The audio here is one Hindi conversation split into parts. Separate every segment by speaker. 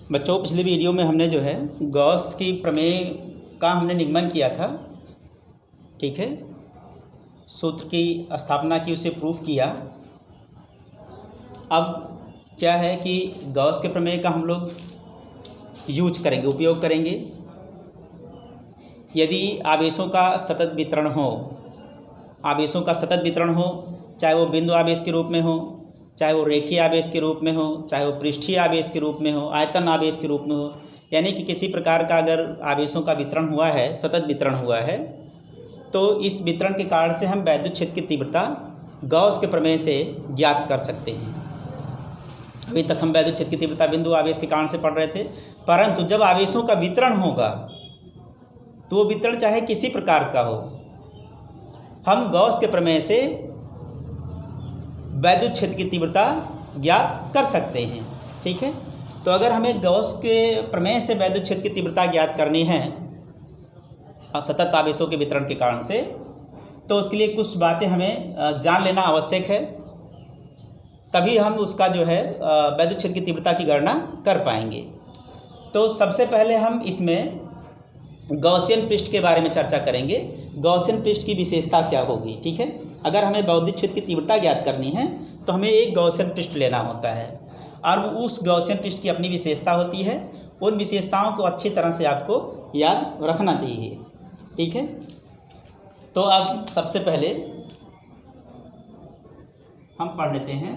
Speaker 1: बच्चों, पिछले वीडियो में हमने जो है गॉस की प्रमेय का हमने निगमन किया था, ठीक है, सूत्र की स्थापना की, उसे प्रूफ किया। अब क्या है कि गॉस के प्रमेय का हम लोग यूज करेंगे, उपयोग करेंगे। यदि आवेशों का सतत वितरण हो, आवेशों का सतत वितरण हो, चाहे वो बिंदु आवेश के रूप में हो, चाहे वो रेखीय आवेश के रूप में हो, चाहे वो पृष्ठीय आवेश के रूप में हो, आयतन आवेश के रूप में हो, यानी कि किसी प्रकार का अगर आवेशों का वितरण हुआ है, सतत वितरण हुआ है, तो इस वितरण के कारण से हम वैद्युत क्षेत्र की तीव्रता गॉस के प्रमेय से ज्ञात कर सकते हैं। अभी तक हम वैद्युत क्षेत्र की तीव्रता बिंदु आवेश के कारण से पढ़ रहे थे, परंतु जब आवेशों का वितरण होगा तो वो वितरण चाहे किसी प्रकार का हो, हम गॉस के प्रमेय से वैद्युत क्षेत्र की तीव्रता ज्ञात कर सकते हैं। ठीक है, तो अगर हमें गॉस के प्रमेय से वैद्युत क्षेत्र की तीव्रता ज्ञात करनी है सतत आवेशों के वितरण के कारण से, तो उसके लिए कुछ बातें हमें जान लेना आवश्यक है, तभी हम उसका जो है वैद्युत क्षेत्र की तीव्रता की गणना कर पाएंगे। तो सबसे पहले हम इसमें गॉसियन पृष्ठ के बारे में चर्चा करेंगे। गॉसियन पृष्ठ की विशेषता क्या होगी। ठीक है, अगर हमें वैद्युत क्षेत्र की तीव्रता ज्ञात करनी है तो हमें एक गॉसियन पृष्ठ लेना होता है, और उस गॉसियन पृष्ठ की अपनी विशेषता होती है। उन विशेषताओं को अच्छी तरह से आपको याद रखना चाहिए। ठीक है, तो अब सबसे पहले हम पढ़ लेते हैं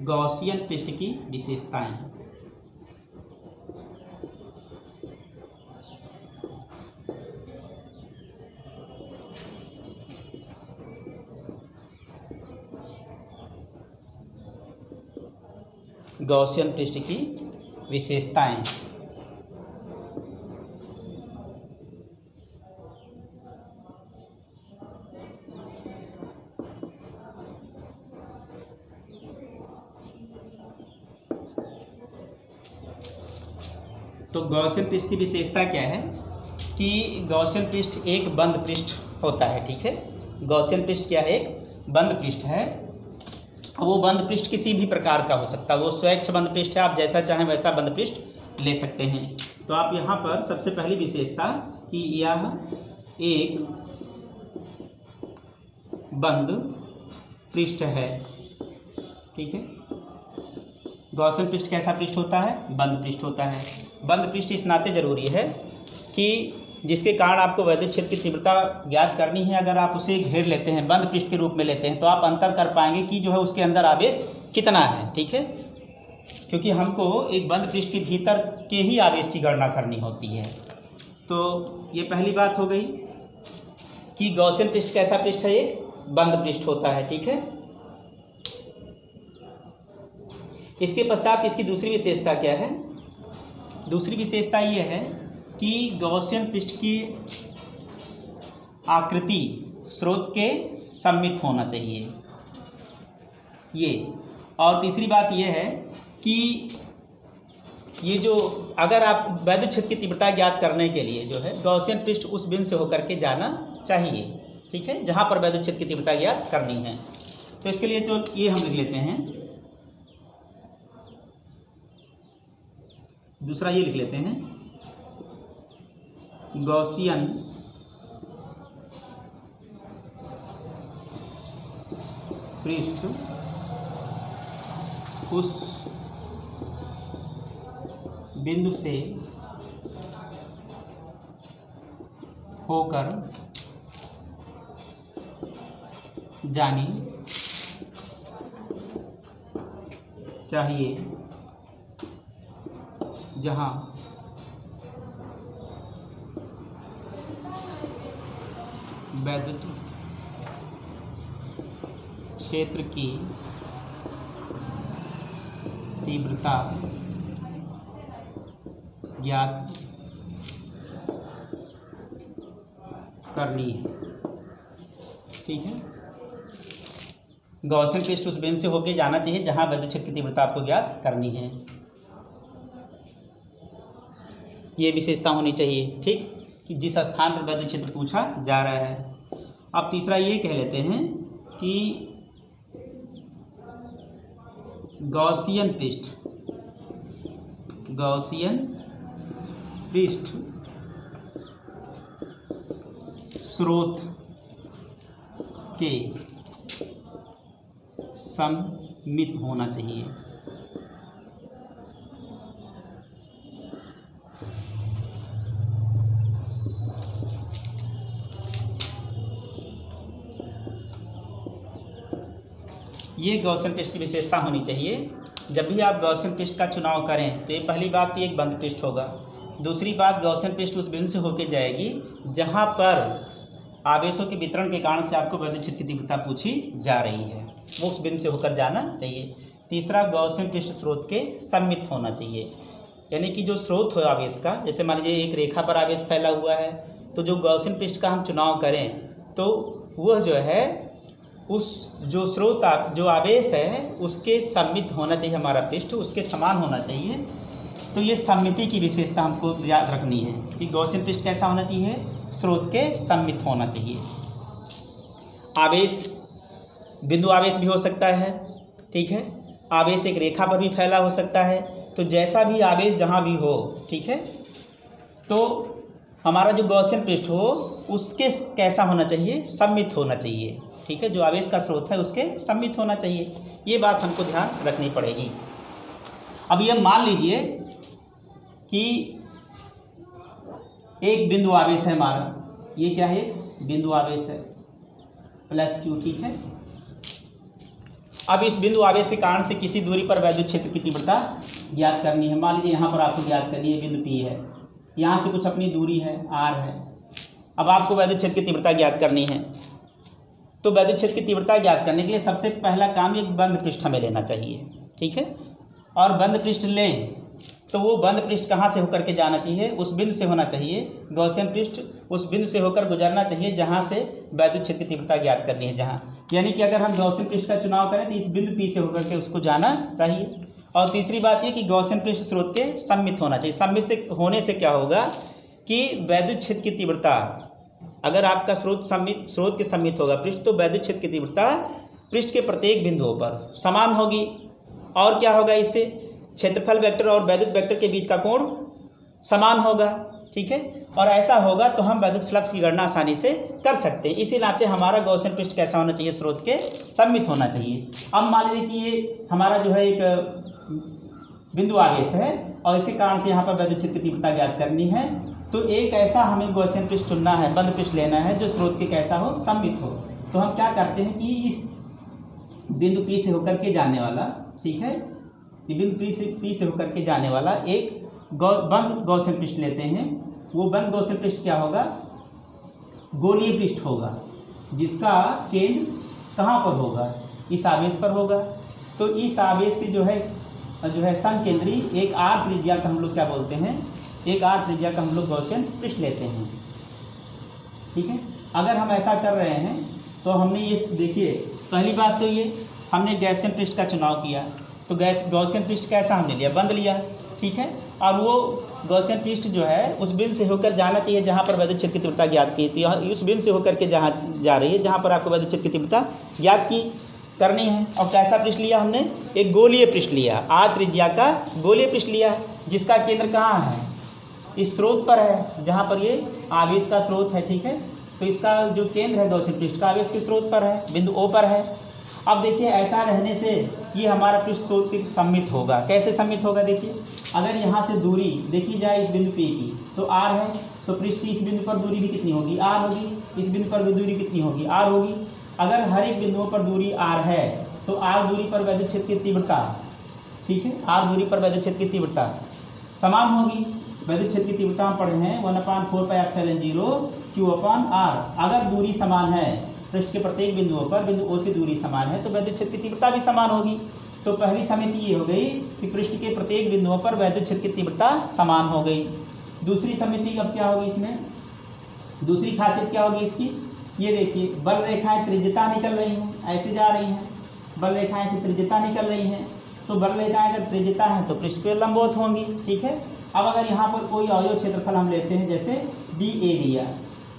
Speaker 1: गॉसियन पृष्ठ की विशेषताएं। गॉसियन पृष्ठ की विशेषताएं। तो गॉसियन पृष्ठ की विशेषता क्या है कि गॉसियन पृष्ठ एक बंद पृष्ठ होता है। ठीक है, गॉसियन पृष्ठ क्या है, एक बंद पृष्ठ है। वो बंद पृष्ठ किसी भी प्रकार का हो सकता है, वो स्वैच्छ बंद पृष्ठ है, आप जैसा चाहें वैसा बंद पृष्ठ ले सकते हैं। तो आप यहाँ पर सबसे पहली विशेषता कि यह एक बंद पृष्ठ है। ठीक है, गॉसियन पृष्ठ कैसा पृष्ठ होता है, बंद पृष्ठ होता है। बंद पृष्ठ इस नाते जरूरी है कि जिसके कारण आपको वैद्युत क्षेत्र की तीव्रता ज्ञात करनी है, अगर आप उसे घेर लेते हैं, बंद पृष्ठ के रूप में लेते हैं, तो आप अंतर कर पाएंगे कि जो है उसके अंदर आवेश कितना है। ठीक है, क्योंकि हमको एक बंद पृष्ठ के भीतर के ही आवेश की गणना करनी होती है। तो ये पहली बात हो गई कि गॉसियन पृष्ठ कैसा पृष्ठ है, एक बंद पृष्ठ होता है। ठीक है, इसके पश्चात इसकी दूसरी विशेषता क्या है। दूसरी विशेषता ये है कि गॉसियन पृष्ठ की आकृति स्रोत के सममित होना चाहिए ये। और तीसरी बात ये है कि ये जो अगर आप वैद्युत क्षेत्र की तीव्रता ज्ञात करने के लिए जो है गॉसियन पृष्ठ उस बिंदु से होकर के जाना चाहिए। ठीक है, जहाँ पर वैद्युत क्षेत्र की तीव्रता ज्ञात करनी है। तो इसके लिए तो ये हम लिख लेते हैं, दूसरा ये लिख लेते हैं, गॉसियन पृष्ठ उस बिंदु से होकर जानी चाहिए जहाँ वैद्युत क्षेत्र की तीव्रता ज्ञात करनी है। ठीक है, गॉसियन पृष्ठ उस बिंदु से होकर जाना चाहिए जहाँ वैद्युत क्षेत्र की तीव्रता आपको ज्ञात करनी है। ये विशेषता होनी चाहिए। ठीक, कि जिस स्थान पर वैद्युत क्षेत्र पूछा जा रहा है। अब तीसरा ये कह लेते हैं कि गॉसियन पृष्ठ गॉसियन पृष्ठ स्रोत के सममित होना चाहिए। ये गॉसियन पृष्ठ की विशेषता होनी चाहिए। जब भी आप गॉसियन पृष्ठ का चुनाव करें तो ये पहली बात तो एक बंद पृष्ठ होगा। दूसरी बात, गॉसियन पृष्ठ उस बिंदु से होकर जाएगी जहाँ पर आवेशों के वितरण के कारण से आपको वैद्युत क्षेत्र की तीव्रता पूछी जा रही है, वो उस बिंदु से होकर जाना चाहिए। तीसरा, गॉसियन पृष्ठ स्रोत के सममित होना चाहिए, यानी कि जो स्रोत हो आवेश का, जैसे मान लीजिए एक रेखा पर आवेश फैला हुआ है, तो जो गॉसियन पृष्ठ का हम चुनाव करें तो वह जो है उस जो स्रोत जो आवेश है उसके सममित होना चाहिए, हमारा पृष्ठ उसके समान होना चाहिए। तो ये सममिति की विशेषता हमको याद रखनी है कि गॉसियन पृष्ठ कैसा होना चाहिए, स्रोत के सममित होना चाहिए। आवेश बिंदु आवेश भी हो सकता है, ठीक है, आवेश एक रेखा पर भी फैला हो सकता है। तो जैसा भी आवेश जहाँ भी हो, ठीक है, तो हमारा जो गॉसियन पृष्ठ हो उसके कैसा होना चाहिए, सममित होना चाहिए, ठीक है, जो आवेश का स्रोत है उसके सममित होना चाहिए। ये बात हमको ध्यान रखनी पड़ेगी। अब ये मान लीजिए कि एक बिंदु आवेश है हमारा, ये क्या है, बिंदु आवेश है +q, ठीक है। अब इस बिंदु आवेश के कारण से किसी दूरी पर वैद्युत क्षेत्र की तीव्रता ज्ञात करनी है। मान लीजिए यहाँ पर आपको ज्ञात करनी है, बिंदु P है, यहाँ से कुछ अपनी दूरी है r है। अब आपको वैद्युत क्षेत्र की तीव्रता ज्ञात करनी है, तो वैद्युत क्षेत्र की तीव्रता ज्ञात करने के लिए सबसे पहला काम एक बंद पृष्ठ हमें लेना चाहिए, ठीक है। और बंद पृष्ठ लें तो वो बंद पृष्ठ कहाँ से होकर के जाना चाहिए, उस बिंदु से होना चाहिए। गॉसियन पृष्ठ उस बिंदु से होकर गुजरना चाहिए जहाँ से वैद्युत क्षेत्र की तीव्रता ज्ञात करनी है, जहाँ, यानी कि अगर हम गॉसियन पृष्ठ का चुनाव करें तो इस बिंदु P से होकर के उसको जाना चाहिए। और तीसरी बात ये कि गॉसियन पृष्ठ स्रोत के सममित होना चाहिए। सममित से होने से क्या होगा कि वैद्युत क्षेत्र की तीव्रता, अगर आपका स्रोत के सममित होगा पृष्ठ, तो वैद्युत क्षेत्र की तीव्रता पृष्ठ के प्रत्येक बिंदुओं पर समान होगी। और क्या होगा, इससे क्षेत्रफल वेक्टर और वैद्युत वेक्टर के बीच का कोण समान होगा, ठीक है। और ऐसा होगा तो हम वैद्युत फ्लक्स की गणना आसानी से कर सकते हैं। इसी नाते हमारा गॉसियन पृष्ठ कैसा होना चाहिए, स्रोत के सममित होना चाहिए। अब मान लीजिए कि ये हमारा जो है एक बिंदु आवेश है और इसके कारण से यहाँ पर वैद्युत क्षेत्र की तीव्रता ज्ञात करनी है, तो एक ऐसा हमें गॉसियन पृष्ठ चुनना है, बंद पृष्ठ लेना है जो स्रोत के कैसा हो, सममित हो। तो हम क्या करते हैं कि इस बिंदु P से होकर के जाने वाला, ठीक है, बिंदु P से होकर के जाने वाला एक बंद गॉसियन पृष्ठ लेते हैं। वो बंद गॉसियन पृष्ठ क्या होगा, गोलीय पृष्ठ होगा, जिसका केंद्र कहाँ पर होगा, इस आवेश पर होगा। तो इस आवेश की जो है संकेंद्री एक r त्रिज्या का हम लोग क्या बोलते हैं, एक r त्रिज्या का हम लोग गॉसियन पृष्ठ लेते हैं, ठीक है। अगर हम ऐसा कर रहे हैं तो हमने ये देखिए, पहली बात तो ये हमने गॉसियन पृष्ठ का चुनाव किया, तो गॉसियन पृष्ठ कैसा हमने लिया, बंद लिया, ठीक है। और वो गॉसियन पृष्ठ जो है उस बिंदु से होकर जाना चाहिए जहाँ पर वैद्युत क्षेत्र की तीव्रता ज्ञात की, तो उस बिंदु से होकर के जहाँ जा रही है जहाँ पर आपको वैद्युत क्षेत्र की तीव्रता ज्ञात की करनी है। और कैसा पृष्ठ लिया हमने, एक गोलीय पृष्ठ लिया, r त्रिज्या का गोलीय पृष्ठ लिया, जिसका केंद्र कहाँ है, इस स्रोत पर है, जहाँ पर ये आवेश का स्रोत है, ठीक है। तो इसका जो केंद्र है गॉसियन पृष्ठ का आवेश के स्रोत पर है, बिंदु O पर है। अब देखिए ऐसा रहने से ये हमारा पृष्ठ स्रोत के सममित होगा। कैसे सममित होगा, देखिए अगर यहाँ से दूरी देखी जाए इस बिंदु P की, तो r है, तो पृष्ठ की इस बिंदु पर दूरी भी कितनी होगी, r होगी, इस बिंदु पर भी दूरी कितनी होगी, r होगी। अगर हर एक बिंदुओं पर दूरी r है तो r दूरी पर वैद्युत क्षेत्र की तीव्रता, ठीक है, r दूरी पर वैद्युत क्षेत्र की तीव्रता समान होगी। वैद्युत क्षेत्र की तीव्रता हम पढ़े हैं 1/4πε0 Q/r। अगर दूरी समान है पृष्ठ के प्रत्येक बिंदुओं पर, बिंदु O से दूरी समान है, तो वैद्युत क्षेत्र की तीव्रता भी समान होगी। तो पहली समिति ये हो गई कि पृष्ठ के प्रत्येक बिंदुओं पर वैद्युत क्षेत्र की तीव्रता समान हो गई। दूसरी समिति अब क्या होगी, इसमें दूसरी खासियत क्या होगी इसकी, ये देखिए बल रेखाएं त्रिज्यता निकल रही हैं, ऐसे जा रही हैं, बल रेखाएं से त्रिज्यता निकल रही हैं। तो बल रेखाएं अगर त्रिज्यता है तो पृष्ठ पे लंबवत होंगी, ठीक है। अब अगर यहाँ पर कोई अवयव क्षेत्रफल हम लेते हैं, जैसे BA लिया,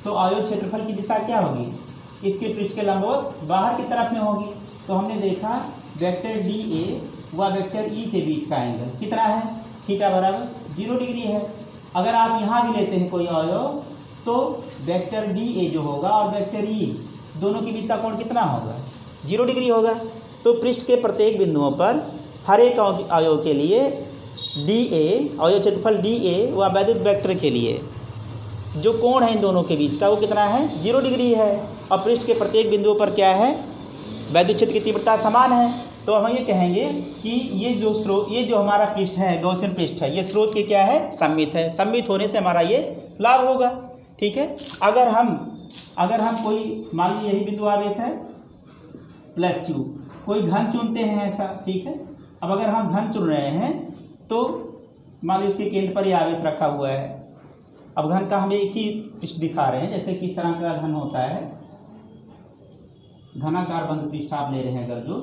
Speaker 1: तो अवयव क्षेत्रफल की दिशा क्या होगी, इसके पृष्ठ के लंबवत बाहर की तरफ में होगी। तो हमने देखा वेक्टर DA व वेक्टर E के बीच का एंगल कितना है, थीटा बराबर 0 डिग्री है। अगर आप यहाँ भी लेते हैं कोई अवयव तो वेक्टर डी ए जो होगा और वेक्टर ई दोनों के बीच का कोण कितना होगा, 0 डिग्री होगा। तो पृष्ठ के प्रत्येक बिंदुओं पर हर एक अवयव के लिए डी ए, अवयव क्षेत्रफल डी ए व वैद्युत वेक्टर के लिए जो कोण है इन दोनों के बीच का वो कितना है, 0 डिग्री है। और पृष्ठ के प्रत्येक बिंदुओं पर क्या है, वैद्युत क्षेत्र की तीव्रता समान है। तो हम ये कहेंगे कि ये जो हमारा पृष्ठ है, गॉसियन पृष्ठ है, ये स्रोत के क्या है, सममित है। सममित होने से हमारा ये लाभ होगा। ठीक है। अगर हम कोई मान लीजिए यही बिंदु आवेश है +q, कोई घन चुनते हैं ऐसा, ठीक है। अब अगर हम घन चुन रहे हैं तो मान लीजिए उसके केंद्र पर ये आवेश रखा हुआ है। अब घन का हम एक ही पृष्ठ दिखा रहे हैं, जैसे किस तरह का घन होता है, घनाकार बंद पृष्ठ आप ले रहे हैं अगर जो,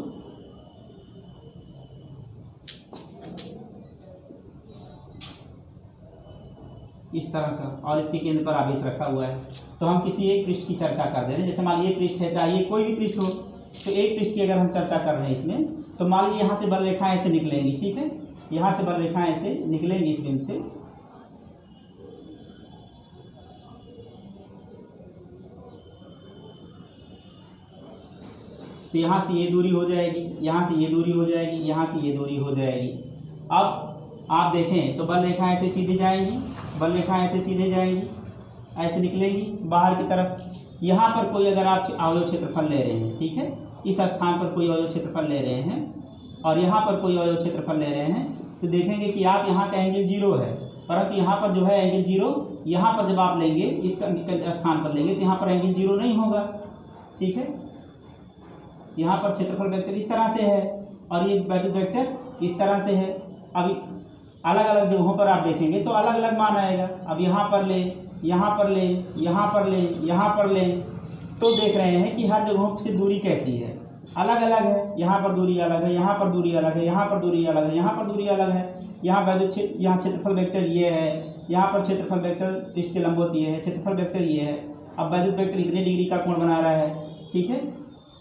Speaker 1: इस तरह का, और इसके केंद्र पर आवेश रखा हुआ है। तो हम किसी एक पृष्ठ की चर्चा कर दे रहे हैं, जैसे मान लीजिए पृष्ठ है, चाहे कोई भी पृष्ठ हो, तो एक पृष्ठ की अगर हम चर्चा कर रहे हैं इसमें, तो मान लीजिए यहाँ से बल रेखाएं ऐसे निकलेंगी, ठीक है, यहाँ से बल रेखाएं ऐसे निकलेंगी इस बिंदु से, तो यहाँ से ये दूरी हो जाएगी, यहाँ से ये दूरी हो जाएगी, यहाँ से ये दूरी हो जाएगी। अब आप देखें तो बल रेखाएं ऐसे सीधे जाएंगी, बल रेखाएं ऐसे सीधे जाएंगी, ऐसे निकलेंगी बाहर की तरफ। यहाँ पर कोई अगर आप अवयव क्षेत्रफल ले रहे हैं, ठीक है, इस स्थान पर कोई अवयव क्षेत्रफल ले रहे हैं और यहाँ पर कोई अवयव क्षेत्रफल ले रहे हैं, तो देखेंगे कि आप यहाँ का एंगल 0 है, परंतु यहाँ पर जो है एंगल 0, यहाँ पर जब आप लेंगे इस स्थान पर लेंगे तो यहाँ पर एंगल 0 नहीं होगा। ठीक है। यहाँ पर क्षेत्रफल वेक्टर इस तरह से है और ये वैद्युत वेक्टर इस तरह से है। अभी अलग अलग जगहों पर आप देखेंगे तो अलग अलग मान आएगा। अब यहाँ पर ले, यहाँ पर ले, यहाँ पर ले, यहाँ पर ले, तो देख रहे हैं कि हर जगहों से दूरी कैसी है, अलग अलग है। यहाँ पर दूरी अलग है, यहाँ पर दूरी अलग है, यहाँ पर दूरी अलग है, यहाँ पर दूरी अलग है। यहाँ वैद्युत यहाँ क्षेत्रफल वेक्टर ये है, यहाँ पर क्षेत्रफल वेक्टर पृष्ठ के लंबवत ये है, क्षेत्रफल वेक्टर ये है। अब वैद्युत वेक्टर इतने डिग्री का कोण बना रहा है, ठीक है।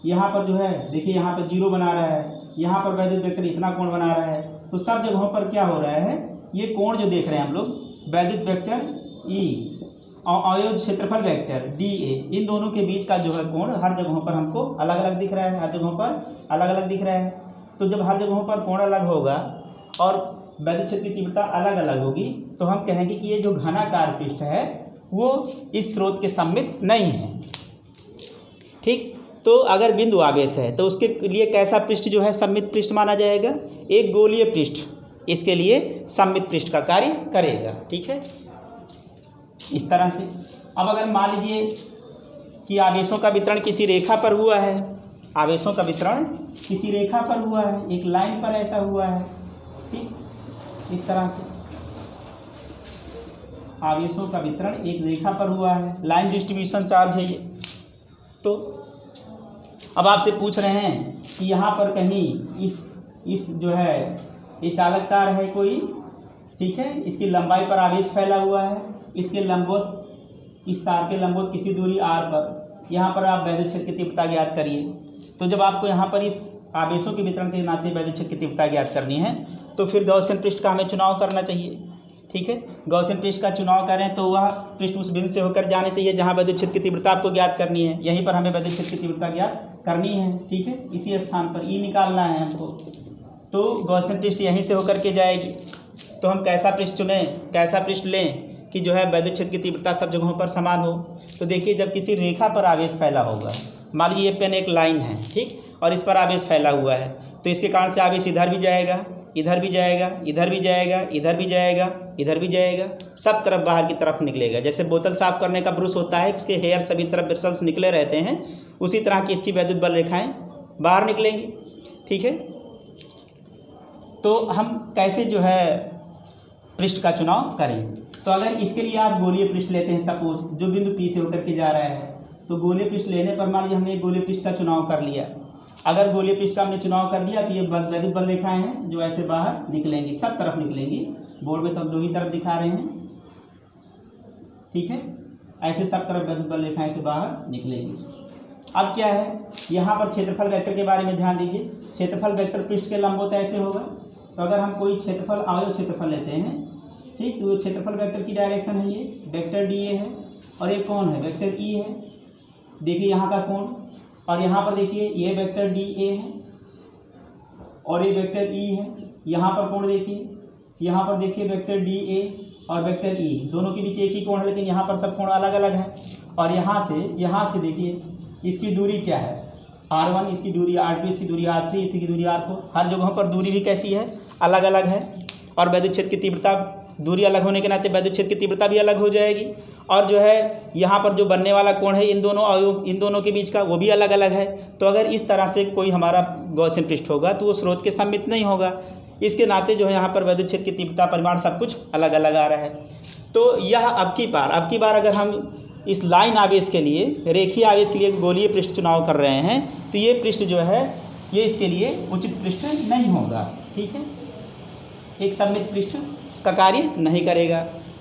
Speaker 1: यहाँ पर जो है देखिए यहाँ पर 0 बना रहा है, यहाँ पर वैद्युत वेक्टर इतना कोण बना रहा है। तो सब जगहों पर क्या हो रहा है, ये कोण जो देख रहे हैं हम लोग, वैद्युत वेक्टर E और अवयव क्षेत्रफल वेक्टर DA, इन दोनों के बीच का जो है कोण हर जगहों पर हमको अलग अलग दिख रहा है, हर जगहों पर अलग अलग दिख रहा है। तो जब हर जगहों पर कोण अलग होगा और वैद्युत क्षेत्र की तीव्रता अलग अलग होगी, तो हम कहेंगे कि ये जो घनाकार पृष्ठ है वो इस स्रोत के सममित नहीं है। ठीक। तो अगर बिंदु आवेश है तो उसके लिए कैसा पृष्ठ जो है सममित पृष्ठ माना जाएगा, एक गोलीय पृष्ठ इसके लिए सममित पृष्ठ का कार्य करेगा। ठीक है, इस तरह से। अब अगर मान लीजिए कि आवेशों का वितरण किसी रेखा पर हुआ है, आवेशों का वितरण किसी रेखा पर हुआ है, एक लाइन पर ऐसा हुआ है, ठीक, इस तरह से आवेशों का वितरण एक रेखा पर हुआ है, लाइन डिस्ट्रीब्यूशन चार्ज है ये। तो अब आपसे पूछ रहे हैं कि यहाँ पर कहीं इस जो है ये चालक तार है कोई, ठीक है, इसकी लंबाई पर आवेश फैला हुआ है, इसके लंबवत, इस तार के लंबवत किसी दूरी r पर, यहाँ पर आप वैद्युत क्षेत्र की तीव्रता ज्ञात करिए। तो जब आपको यहाँ पर इस आवेशों के वितरण के नाते वैद्युत क्षेत्र की तीव्रता ज्ञात करनी है तो फिर गॉसियन पृष्ठ का हमें चुनाव करना चाहिए। ठीक है, गॉसियन पृष्ठ का चुनाव करें तो वह पृष्ठ उस बिंदु से होकर जाने चाहिए जहाँ वैद्युत क्षेत्र की तीव्रता आपको ज्ञात करनी है। यहीं पर हमें वैद्युत क्षेत्र की तीव्रता ज्ञात करनी है। ठीक है, इसी स्थान पर E निकालना है हमको, तो गॉसियन पृष्ठ यहीं से होकर के जाएगी। तो हम कैसा पृष्ठ चुनें, कैसा पृष्ठ लें कि जो है वैद्युत क्षेत्र की तीव्रता सब जगहों पर समान हो। तो देखिए जब किसी रेखा पर आवेश फैला होगा, मान लीजिए ये पेन एक लाइन है, ठीक, और इस पर आवेश फैला हुआ है, तो इसके कारण से आवेश इधर भी जाएगा, इधर भी जाएगा, इधर भी जाएगा, इधर भी जाएगा, इधर भी जाएगा, सब तरफ बाहर की तरफ निकलेगा। जैसे बोतल साफ करने का ब्रश होता है, उसके हेयर सभी तरफ ब्रिसल्स निकले रहते हैं, उसी तरह की इसकी वैद्युत बल रेखाएं बाहर निकलेंगी। ठीक है, तो हम कैसे जो है पृष्ठ का चुनाव करें। तो अगर इसके लिए आप गोलीय पृष्ठ लेते हैं, सपोज जो बिंदु P से होकर के जा रहा है, तो गोलीय पृष्ठ लेने पर मान लीजिए हमने गोलीय पृष्ठ का चुनाव कर लिया। अगर गोलीय पृष्ठ का हमने चुनाव कर लिया तो ये वैद्युत बल रेखाएं हैं जो ऐसे बाहर निकलेंगी, सब तरफ निकलेंगी। बोर्ड में तो हम दो ही तरफ दिखा रहे हैं, ठीक है, ऐसे सब तरफ वैद्युत बल रेखाएं से बाहर निकलेंगी। अब क्या है, यहाँ पर क्षेत्रफल वेक्टर के बारे में ध्यान दीजिए। क्षेत्रफल वेक्टर पृष्ठ के लंबवत ऐसे होगा, तो अगर हम कोई क्षेत्रफल अवयव क्षेत्रफल लेते हैं, ठीक, तो क्षेत्रफल वेक्टर की डायरेक्शन है ये वेक्टर डी ए है, और एक कौन है वेक्टर ई है। देखिए यहाँ का कोण, और यहाँ पर देखिए ये वेक्टर डी ए है और ये वेक्टर ई है। यहाँ पर कोण देखिए, यहाँ पर देखिए वेक्टर डी ए और वेक्टर ई, दोनों के बीच एक ही कोण है, लेकिन यहाँ पर सब कोण अलग अलग है। और यहाँ से देखिए इसकी दूरी क्या है r1, इसकी दूरी r2, इसकी दूरी r3, इसकी दूरी r4। हर जगहों पर दूरी भी कैसी है, अलग अलग है। और वैद्युत क्षेत्र की तीव्रता, दूरी अलग होने के नाते वैद्युत क्षेत्र की तीव्रता भी अलग हो जाएगी। और जो है यहाँ पर जो बनने वाला कोण है इन दोनों के बीच का, वो भी अलग अलग है। तो अगर इस तरह से कोई हमारा गॉसियन पृष्ठ होगा तो वो स्रोत के सममित नहीं होगा। इसके नाते जो है यहाँ पर वैद्युत क्षेत्र की तीव्रता परिमाण सब कुछ अलग अलग आ रहा है। तो यह अब की बार अगर हम इस लाइन आवेश के लिए, रेखीय आवेश के लिए गोलीय पृष्ठ चुनाव कर रहे हैं, तो ये पृष्ठ जो है ये इसके लिए उचित पृष्ठ नहीं होगा। ठीक है, एक सममित पृष्ठ का कार्य नहीं करेगा।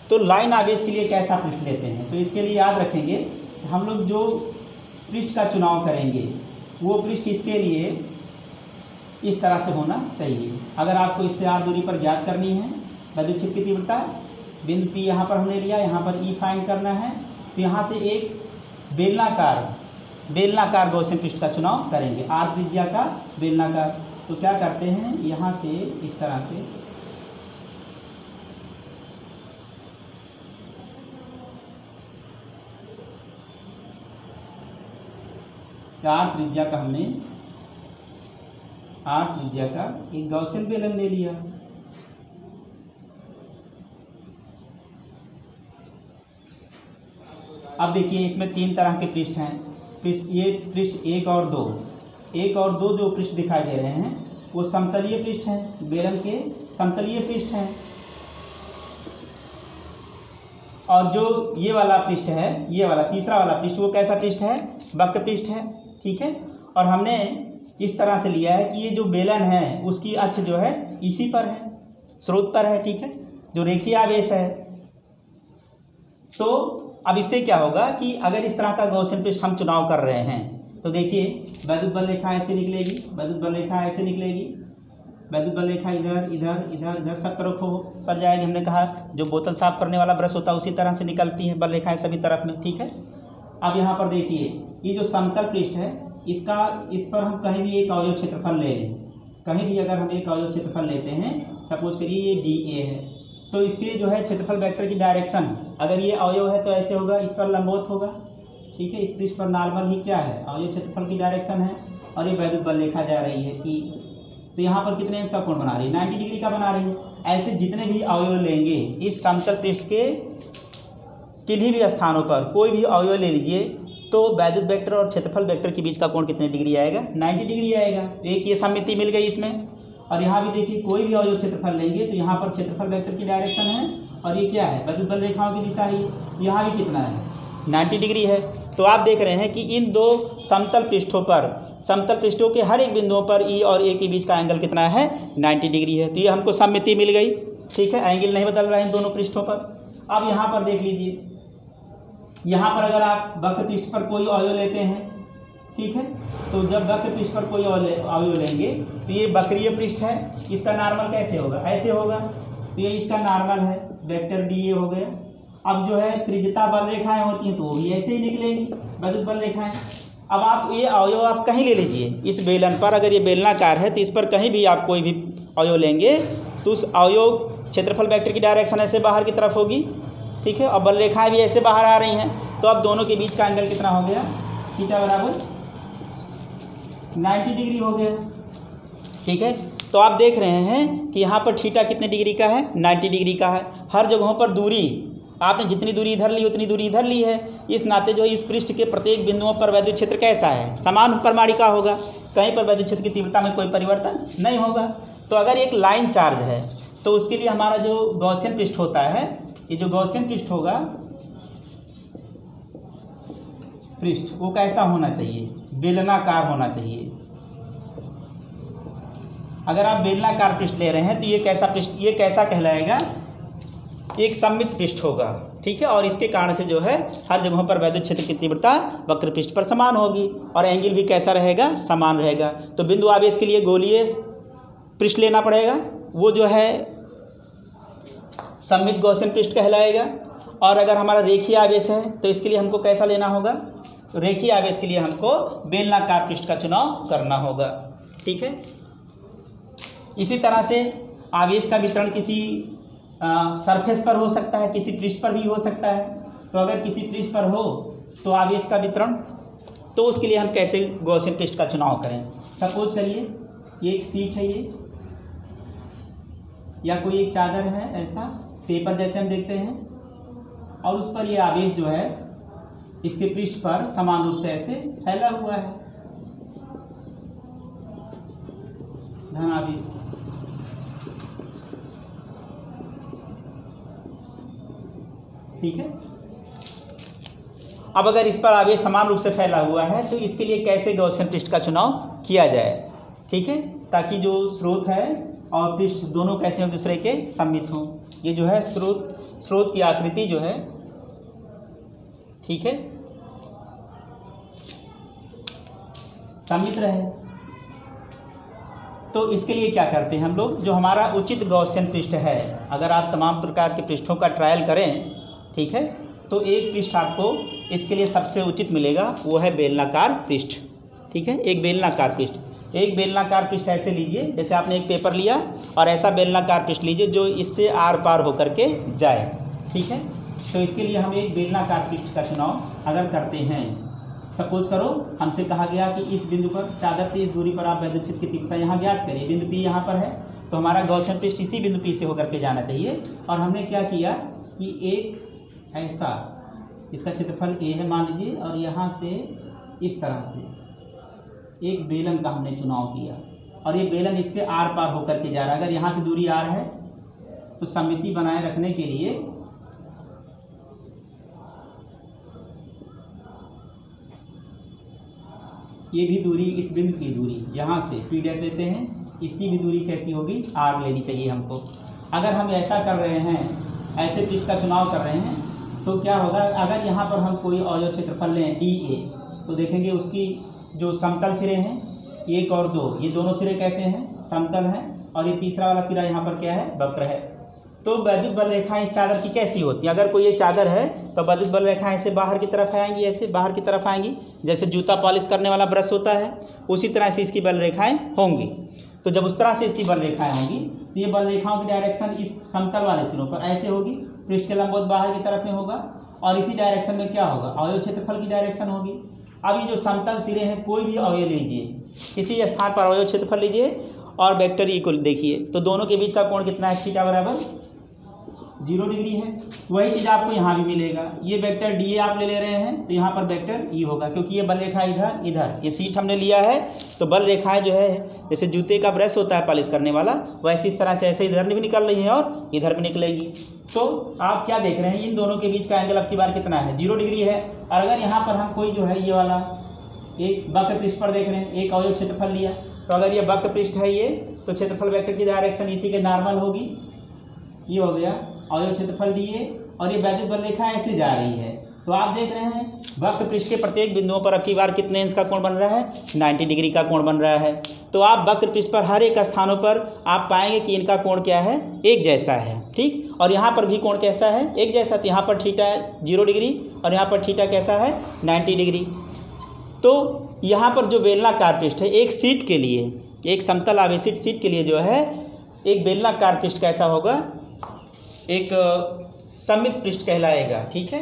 Speaker 1: तो लाइन आवेश के लिए कैसा पृष्ठ लेते हैं, तो इसके लिए याद रखेंगे हम लोग जो पृष्ठ का चुनाव करेंगे वो पृष्ठ इसके लिए इस तरह से होना चाहिए। अगर आपको इससे r दूरी पर ज्ञात करनी है वैद्युत क्षेत्र की तीव्रता, बिंदु P यहाँ पर हमने लिया, यहाँ पर E फाइंड करना है, तो यहाँ से एक बेलनाकार गॉसियन पृष्ठ का चुनाव करेंगे, r त्रिज्या का बेलनाकार। तो क्या करते हैं, यहाँ से इस तरह से r त्रिज्या का एक गॉसियन बेलन ले लिया। अब देखिए इसमें 3 तरह के पृष्ठ हैं। ये पृष्ठ 1 और 2 जो पृष्ठ दिखाई दे रहे हैं वो समतलीय पृष्ठ हैं, बेलन के समतलीय पृष्ठ हैं। और जो ये वाला पृष्ठ है, ये वाला तीसरा वाला पृष्ठ, वो कैसा पृष्ठ है, वक्र पृष्ठ है। ठीक है, और हमने इस तरह से लिया है कि ये जो बेलन है उसकी अक्ष जो है इसी पर है, स्रोत पर है। ठीक है, जो रेखीय आवेश है। तो अब इससे क्या होगा कि अगर इस तरह का गॉसियन पृष्ठ हम चुनाव कर रहे हैं तो देखिए वैद्युत बल रेखा ऐसे निकलेगी, वैद्युत बल रेखा ऐसे निकलेगी, वैद्युत बल रेखा इधर इधर इधर इधर सब तरफ पर जाएगी। हमने कहा जो बोतल साफ करने वाला ब्रश होता है उसी तरह से निकलती है बल रेखाएं सभी तरफ में। ठीक है, अब यहाँ पर देखिए ये जो समतल पृष्ठ है इस पर हम कहीं भी एक अवयव क्षेत्रफल ले लें, कहीं भी अगर हम एक अवयव क्षेत्रफल लेते हैं, सपोज करिए ये डी ए है, तो इसके जो है क्षेत्रफल वेक्टर की डायरेक्शन, अगर ये अवयव है तो ऐसे होगा, इस पर लंबवत होगा। ठीक है, इस पृष्ठ पर नॉर्मल ही क्या है, अवयव क्षेत्रफल की डायरेक्शन है, और ये वैद्युत बल रेखा जा रही है कि, तो यहाँ पर कितने इंच का कोण बना रही है, 90 डिग्री का बना रही है। ऐसे जितने भी अवयव लेंगे इस समतल पृष्ठ के किन्हीं भी स्थानों पर कोई भी अवयव ले लीजिए, तो वैद्युत वेक्टर और क्षेत्रफल वेक्टर के बीच का कोण कितने डिग्री आएगा, 90 डिग्री आएगा। एक ये सममिति मिल गई इसमें। और यहाँ भी देखिए कोई भी अवयव क्षेत्रफल लेंगे तो यहाँ पर क्षेत्रफल वेक्टर की डायरेक्शन है, और ये क्या है, वैद्युत बल रेखाओं की दिशा है। यहाँ भी कितना है, 90 डिग्री है। तो आप देख रहे हैं कि इन दो समतल पृष्ठों के हर एक बिंदुओं पर ई और ए के बीच का एंगल कितना है, 90 डिग्री है। तो ये हमको सममिति मिल गई। ठीक है, एंगल नहीं बदल रहा है इन दोनों पृष्ठों पर। अब यहाँ पर देख लीजिए, यहाँ पर अगर आप वक्र पृष्ठ पर कोई अवयव लेते हैं, ठीक है, तो जब वक्र पृष्ठ पर कोई अवयव लेंगे तो ये वक्रीय पृष्ठ है, इसका नॉर्मल कैसे होगा, ऐसे होगा। तो ये इसका नॉर्मल है, वेक्टर डी ए हो गया। अब जो है त्रिज्यता बल रेखाएं होती हैं तो वो भी ऐसे ही निकलेंगी, वैद्युत बल रेखाएं। अब आप ये अवयव आप कहीं ले लीजिए, इस बेलन पर, अगर ये बेलनाकार है तो इस पर कहीं भी आप कोई भी अवयव लेंगे तो उस अवयव क्षेत्रफल वेक्टर की डायरेक्शन ऐसे बाहर की तरफ होगी। ठीक है, और बल रेखाएं भी ऐसे बाहर आ रही हैं, तो अब दोनों के बीच का एंगल कितना हो गया, थीटा बराबर 90 डिग्री हो गया। ठीक है, तो आप देख रहे हैं कि यहाँ पर थीटा कितने डिग्री का है, 90 डिग्री का है। हर जगहों पर दूरी, आपने जितनी दूरी इधर ली उतनी दूरी इधर ली है। इस नाते जो है इस पृष्ठ के प्रत्येक बिंदुओं पर वैद्युत क्षेत्र कैसा है, समान परिमाणिका होगा, कहीं पर वैद्युत क्षेत्र की तीव्रता में कोई परिवर्तन नहीं होगा। तो अगर एक लाइन चार्ज है तो उसके लिए हमारा जो गॉसियन पृष्ठ होता है, ये जो गॉसियन पृष्ठ होगा, पृष्ठ वो कैसा होना चाहिए, बेलनाकार होना चाहिए। अगर आप बेलनाकार पृष्ठ ले रहे हैं तो ये कैसा पृष्ठ, ये कैसा कहलाएगा, एक सममित पृष्ठ होगा। ठीक है, और इसके कारण से जो है हर जगहों पर वैद्युत क्षेत्र की तीव्रता वक्र पृष्ठ पर समान होगी और एंगल भी कैसा रहेगा, समान रहेगा। तो बिंदु आवेश के लिए गोलीय पृष्ठ लेना पड़ेगा। वो जो है सममित गॉसियन पृष्ठ कहलाएगा। और अगर हमारा रेखीय आवेश है तो इसके लिए हमको कैसा लेना होगा? तो रेखीय आवेश के लिए हमको बेलनाकार पृष्ठ का चुनाव करना होगा। ठीक है। इसी तरह से आवेश का वितरण किसी सरफेस पर हो सकता है, किसी पृष्ठ पर भी हो सकता है। तो अगर किसी पृष्ठ पर हो तो आवेश का वितरण, तो उसके लिए हम कैसे गॉसियन पृष्ठ का चुनाव करें? सपोज करिए ये एक सीट है ये, या कोई एक चादर है ऐसा पेपर जैसे हम देखते हैं, और उस पर ये आवेश जो है इसके पृष्ठ पर समान रूप से ऐसे फैला हुआ है, धन आवेश। ठीक है। अब अगर इस पर आवेश समान रूप से फैला हुआ है तो इसके लिए कैसे गॉसियन पृष्ठ का चुनाव किया जाए? ठीक है, ताकि जो स्रोत है और पृष्ठ दोनों कैसे एक दूसरे के सममित हों। ये जो है स्रोत की आकृति जो है, ठीक है, सममित रहे। तो इसके लिए क्या करते हैं हम लोग? जो हमारा उचित गॉसियन पृष्ठ है, अगर आप तमाम प्रकार के पृष्ठों का ट्रायल करें, ठीक है, तो एक पृष्ठ आपको इसके लिए सबसे उचित मिलेगा, वो है बेलनाकार पृष्ठ। ठीक है, एक बेलनाकार पृष्ठ। एक बेलनाकार पृष्ठ ऐसे लीजिए, जैसे आपने एक पेपर लिया और ऐसा बेलनाकार पृष्ठ लीजिए जो इससे आर पार होकर के जाए। ठीक है, तो इसके लिए हम एक बेलनाकार पृष्ठ का चुनाव अगर करते हैं, सपोज करो हमसे कहा गया कि इस बिंदु पर चादर से इस दूरी पर आप वैद्युत क्षेत्र की तीव्रता यहाँ ज्ञात करिए। बिंदु P यहाँ पर है, तो हमारा गॉसियन पृष्ठ इसी बिंदु P से होकर के जाना चाहिए। और हमने क्या किया कि एक ऐसा, इसका क्षेत्रफल A है मान लीजिए, और यहाँ से इस तरह से एक बेलन का हमने चुनाव किया, और ये बेलन इसके आर पार होकर के जा रहा है। अगर यहाँ से दूरी R है तो सममिति बनाए रखने के लिए ये भी दूरी, इस बिंदु की दूरी यहाँ से P' लेते हैं, इसकी भी दूरी कैसी होगी? R लेनी चाहिए हमको। अगर हम ऐसा कर रहे हैं, ऐसे पृष्ठ का चुनाव कर रहे हैं, तो क्या होगा? अगर यहाँ पर हम कोई अवयव क्षेत्रफल लें DA, तो देखेंगे उसकी जो समतल सिरे हैं 1 और 2, ये दोनों सिरे कैसे हैं? समतल हैं, और ये तीसरा वाला सिरा यहाँ पर क्या है? वक्र है। तो वैद्युत बल रेखाएं इस चादर की कैसी होती हैं? अगर कोई ये चादर है तो वैद्युत बल रेखाएं ऐसे बाहर की तरफ आएंगी, ऐसे बाहर की तरफ आएंगी, जैसे जूता पॉलिश करने वाला ब्रश होता है, उसी तरह से इसकी बल रेखाएं होंगी। तो जब उस तरह से इसकी बल रेखाएं होंगी तो ये बल रेखाओं की डायरेक्शन इस समतल वाले सिरों पर ऐसे होगी, पृष्ठ के लंबवत बाहर की तरफ में होगा, और इसी डायरेक्शन में क्या होगा? अवयव क्षेत्रफल की डायरेक्शन होगी। अब ये जो समतल सिरे हैं, कोई भी अवयव लीजिए, किसी स्थान पर अवयव क्षेत्रफल लीजिए और वेक्टर ई को देखिए, तो दोनों के बीच का कोण कितना है? थीटा बराबर 0 डिग्री है। वही चीज़ आपको यहाँ भी मिलेगा। ये वेक्टर डी आप ले रहे हैं तो यहाँ पर वेक्टर ई होगा, क्योंकि ये बल रेखा इधर इधर, ये सीट हमने लिया है, तो बल रेखाएं जो है जैसे जूते का ब्रश होता है पॉलिश करने वाला, वैसे इस तरह से ऐसे इधर भी निकल रही है और इधर भी निकलेगी। तो आप क्या देख रहे हैं? इन दोनों के बीच का एंगल अब की बार कितना है? 0 डिग्री है। और अगर यहाँ पर हम कोई जो है ये वाला एक वक्र पृष्ठ पर देख रहे हैं, एक अवयव क्षेत्रफल लिया, तो अगर ये वक्र पृष्ठ है ये, तो क्षेत्रफल वेक्टर की डायरेक्शन इसी के नॉर्मल होगी। ये हो गया अवयव क्षेत्रफल DA, और ये वैद्युत बल रेखा ऐसे जा रही है। तो आप देख रहे हैं वक्र पृष्ठ के प्रत्येक बिंदुओं पर अब की बार कितने इंच का कोण बन रहा है? 90 डिग्री का कोण बन रहा है। तो आप वक्र पृष्ठ पर हर एक स्थानों पर आप पाएंगे कि इनका कोण क्या है? एक जैसा है। ठीक, और यहाँ पर भी कोण कैसा है? एक जैसा। तो यहाँ पर थीटा 0 डिग्री और यहाँ पर थीटा कैसा है? 90 डिग्री। तो यहाँ पर जो बेलनाकार पृष्ठ है, एक सीट के लिए, एक समतल आवेशित सीट के लिए जो है एक बेलनाकार पृष्ठ कैसा होगा? एक सममित पृष्ठ कहलाएगा। ठीक है,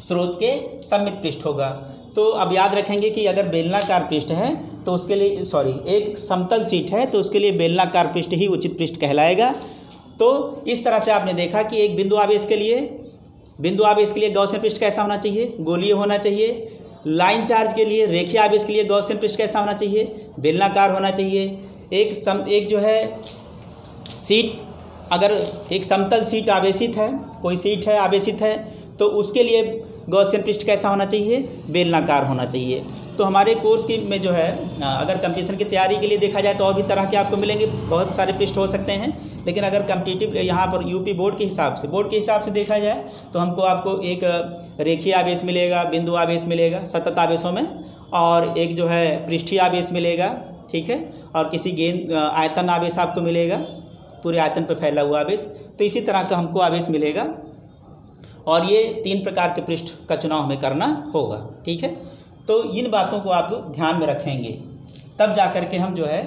Speaker 1: स्रोत के सममित पृष्ठ होगा। तो अब याद रखेंगे कि अगर बेलनाकार पृष्ठ है तो उसके लिए एक समतल सीट है तो उसके लिए बेलनाकार पृष्ठ ही उचित पृष्ठ कहलाएगा। तो इस तरह से आपने देखा कि एक बिंदु आवेश के लिए गॉसियन पृष्ठ कैसा होना चाहिए? गोलीय होना चाहिए। लाइन चार्ज के लिए, रेखीय आवेश के लिए गॉसियन पृष्ठ कैसा होना चाहिए? बेलनाकार होना चाहिए। एक जो है सीट, अगर एक समतल सीट आवेशित है, कोई सीट है आवेशित है, तो उसके लिए गॉसियन पृष्ठ कैसा होना चाहिए? बेलनाकार होना चाहिए। तो हमारे कोर्स की में जो है अगर कंपटीशन की तैयारी के लिए देखा जाए तो और भी तरह के आपको मिलेंगे, बहुत सारे पृष्ठ हो सकते हैं, लेकिन अगर कम्पिटिटिव यहाँ पर यूपी बोर्ड के हिसाब से देखा जाए तो आपको एक रेखीय आवेश मिलेगा, बिंदु आवेश मिलेगा सतत आवेशों में, और एक जो है पृष्ठीय आवेश मिलेगा। ठीक है, और किसी गेंद आयतन आवेश आपको मिलेगा। पूरे आयतन पर फैला हुआ आवेश, तो इसी तरह का हमको आवेश मिलेगा और ये 3 प्रकार के पृष्ठ का चुनाव हमें करना होगा। ठीक है, तो इन बातों को आप ध्यान में रखेंगे, तब जा कर के हम जो है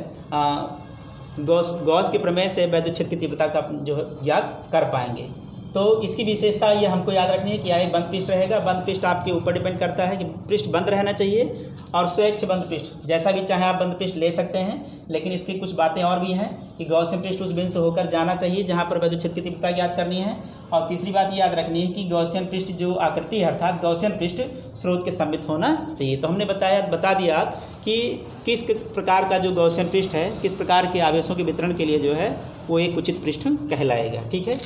Speaker 1: गॉस के प्रमेय से वैद्युत क्षेत्र की तीव्रता का जो है ज्ञात कर पाएंगे। तो इसकी विशेषता ये हमको याद रखनी है कि यह एक बंद पृष्ठ रहेगा। बंद पृष्ठ आपके ऊपर डिपेंड करता है कि पृष्ठ बंद रहना चाहिए और स्वच्छ बंद पृष्ठ, जैसा भी चाहे आप बंद पृष्ठ ले सकते हैं, लेकिन इसकी कुछ बातें और भी हैं कि गॉसियन पृष्ठ उस बिंदु से होकर जाना चाहिए जहाँ पर वैद्युत क्षेत्र की तीव्रता ज्ञात करनी है। और तीसरी बात ये याद रखनी है कि गॉसियन पृष्ठ जो आकृति है अर्थात गॉसियन पृष्ठ स्रोत के सममित होना चाहिए। तो हमने बता दिया आप कि किस प्रकार का जो गॉसियन पृष्ठ है, किस प्रकार के आवेशों के वितरण के लिए जो है वो एक उचित पृष्ठ कहलाएगा। ठीक है,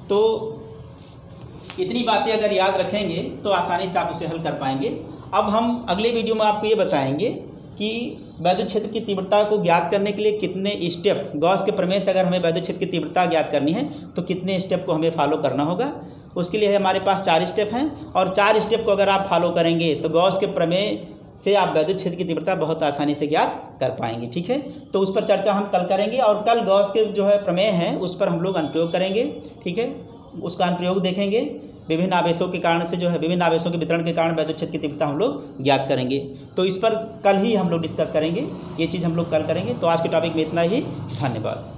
Speaker 1: तो इतनी बातें अगर याद रखेंगे तो आसानी से आप उसे हल कर पाएंगे। अब हम अगले वीडियो में आपको ये बताएंगे कि वैद्युत क्षेत्र की तीव्रता को ज्ञात करने के लिए कितने स्टेप, गॉस के प्रमेय से अगर हमें वैद्युत क्षेत्र की तीव्रता ज्ञात करनी है तो कितने स्टेप को हमें फॉलो करना होगा। उसके लिए हमारे पास 4 स्टेप हैं और 4 स्टेप को अगर आप फॉलो करेंगे तो गॉस के प्रमेय से आप वैद्युत क्षेत्र की तीव्रता बहुत आसानी से ज्ञात कर पाएंगे। ठीक है, तो उस पर चर्चा हम कल करेंगे और कल गॉस के जो है प्रमेय हैं उस पर हम लोग अनुप्रयोग करेंगे। ठीक है, उसका अनुप्रयोग देखेंगे, विभिन्न आवेशों के कारण से जो है विभिन्न आवेशों के वितरण के कारण वैद्युत क्षेत्र की तीव्रता हम लोग ज्ञात करेंगे। तो इस पर कल ही हम लोग डिस्कस करेंगे, ये चीज़ हम लोग कल करेंगे। तो आज के टॉपिक में इतना ही, धन्यवाद।